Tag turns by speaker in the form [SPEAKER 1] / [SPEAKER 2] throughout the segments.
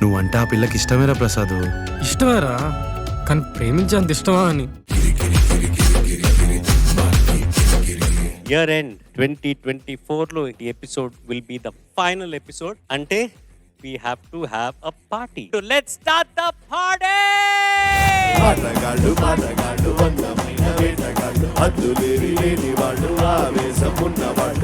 [SPEAKER 1] నువ్వంటే ఆ పిల్లకి ఇష్టమేరా ప్రసాద్.
[SPEAKER 2] ఇష్టమేరా, కానీ ప్రేమించేంత ఇష్టమా అని.
[SPEAKER 3] ఇయర్ ఎండ్ 2024 లో ఈ episode will be the final episode. అంటే we have to have a party. So let's start the party.
[SPEAKER 4] ఆటగాళ్ళు మాటగాళ్ళు అందమైన వేటగాళ్ళు అద్దులేని లేని వాళ్ళు ఆవేశం ఉన్నవాళ్ళు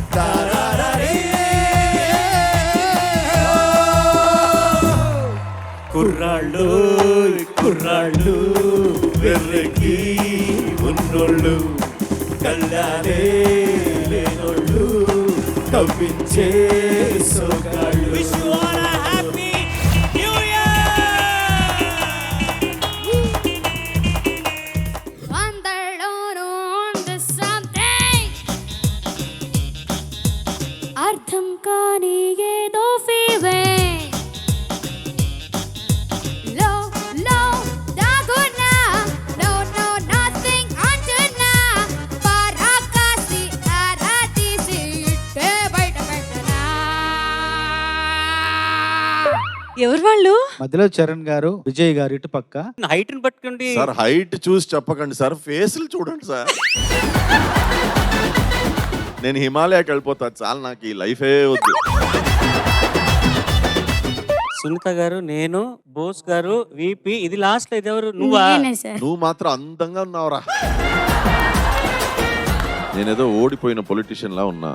[SPEAKER 4] కుర్రాళ్ళు కుర్రాళ్ళు వెర్రెకి ఉన్నోళ్ళు కళ్ళాలే లేనోళ్ళు కవ్వించే సోగాళ్ళు.
[SPEAKER 3] Wish you all a happy new year.
[SPEAKER 5] అందరిలోనూ ఉంది something. అర్థం కాని ఏదో feeling. లో దాగున్నా no nothing అంటున్నా పరాకాసి ఆరాతీసి ఇట్టే బయట పెట్టనా.
[SPEAKER 6] ఎవరు వాళ్ళు?
[SPEAKER 7] మధ్యలో చరణ్ గారు, విజయ్ గారు ఇటు పక్క.
[SPEAKER 3] హైట్ ని పట్టుకోండి
[SPEAKER 4] సార్. హైట్ చూసి చెప్పకండి సార్, ఫేసులు చూడండి సార్. నేను హిమాలయాకి వెళ్ళిపోతా చాలా, నాకు ఈ లైఫే వద్దు.
[SPEAKER 3] సునీత గారు, నేను, బోస్ గారు, విపి. ఇది లాస్ట్ లో ఇది ఎవరు? నువ్వా?
[SPEAKER 5] నేనే సార్.
[SPEAKER 4] నువ్వు మాత్రం అందంగా ఉన్నావురా. నేనేదో ఓడిపోయిన పొలిటీషియన్ లా ఉన్నా.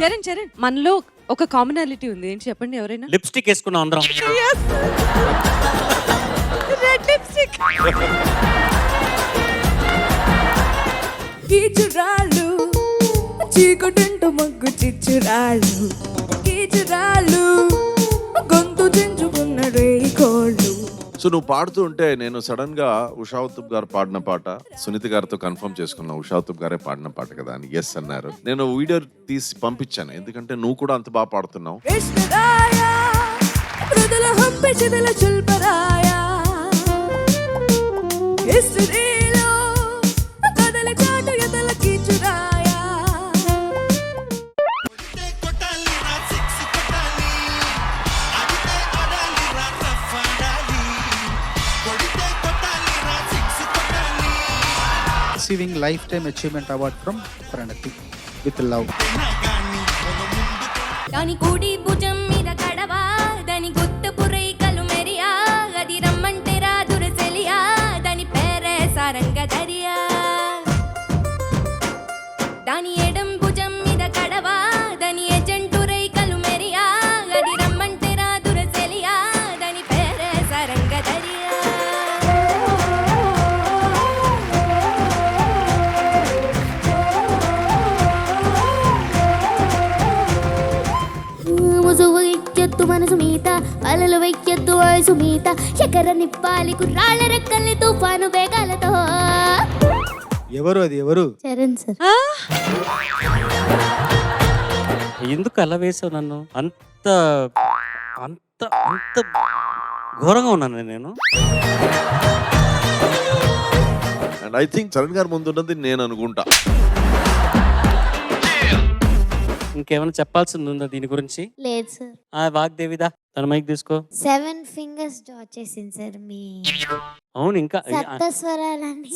[SPEAKER 6] చరణ్ చరణ్, మనలో ఒక కామనాలిటీ ఉంది. ఏంటి చెప్పండి? ఎవరైనా
[SPEAKER 3] లిప్స్టిక్ వేసుకున్నాం అందరం.
[SPEAKER 6] Red lipstick.
[SPEAKER 8] కీచురాళ్ళు చీకటింటు మగ్గు చిచ్చురాళ్ళు కీచురాళ్ళు గొంతు చించుకున్న రేకోళ్ళు.
[SPEAKER 4] సో నువ్వు పాడుతూ ఉంటే నేను సడన్ గా ఉషా ఉత్తమ్ గారు పాడిన పాట సునీత గారితో కన్ఫర్మ్ చేసుకున్నా. ఉషా ఉత్తమ్ గారే పాడిన పాట కదా అని ఎస్ అన్నారు. నేను వీడియో తీసి పంపించాను, ఎందుకంటే నువ్వు కూడా అంత బాగా పాడుతున్నావు.
[SPEAKER 8] కృష్ణరాయ మృదుల హంపి చిదల శిల్పరాయ హిస్టరీలో కదల చాటు ఎదల కీచురాయ.
[SPEAKER 7] Receiving lifetime achievement award from Pranati with love.
[SPEAKER 5] దాని కుడి భుజం మీద కడవా, దాని గుత్త పురైకలు మెరియా, అది రమ్మంటే రాదుర సెలియా, దాని పేరే సారంగ దరియా. దాని ఎడం భుజం మీద కడవా, దాని ఎజెంటు రైకలు మెరియా, అది రమ్మంటే రాదుర సెలియా, దాని పేరే సారంగ దరియా. ముసు వైద్యత్తు మనసు మీత అలలు వైద్యత్తు వయసు మీత ఎకర నిప్పాలి కుర్రాళ్ళ రెక్కల్ని తుఫాను వేగాలతో.
[SPEAKER 7] ఎవరు అది? ఎవరు?
[SPEAKER 5] చరణ్ సార్.
[SPEAKER 3] ఎందుకు అలా వేసావు నన్ను? అంత అంత అంత ఘోరంగా ఉన్నాను నేను.
[SPEAKER 4] అండ్ ఐ థింక్ చరణ్ గారు ముందు ఉన్నది నేను అనుకుంటా.
[SPEAKER 3] ఇంకేమైనా చెప్పాల్సింది ఉందా దీని గురించి?
[SPEAKER 5] లేదు సార్.
[SPEAKER 3] వాగ్దేవిదా, తన మైక్ తీసుకో.
[SPEAKER 5] 7 fingers డ్రా చేసింది సార్ మీ
[SPEAKER 3] అవును, ఇంకా
[SPEAKER 5] సప్తస్వరాలని.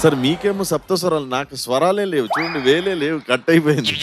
[SPEAKER 4] సార్ మీకేమో సప్త స్వరాలు, నాకు స్వరాలే లేవు చూడండి, వేలే లేవు, కట్ అయిపోయింది.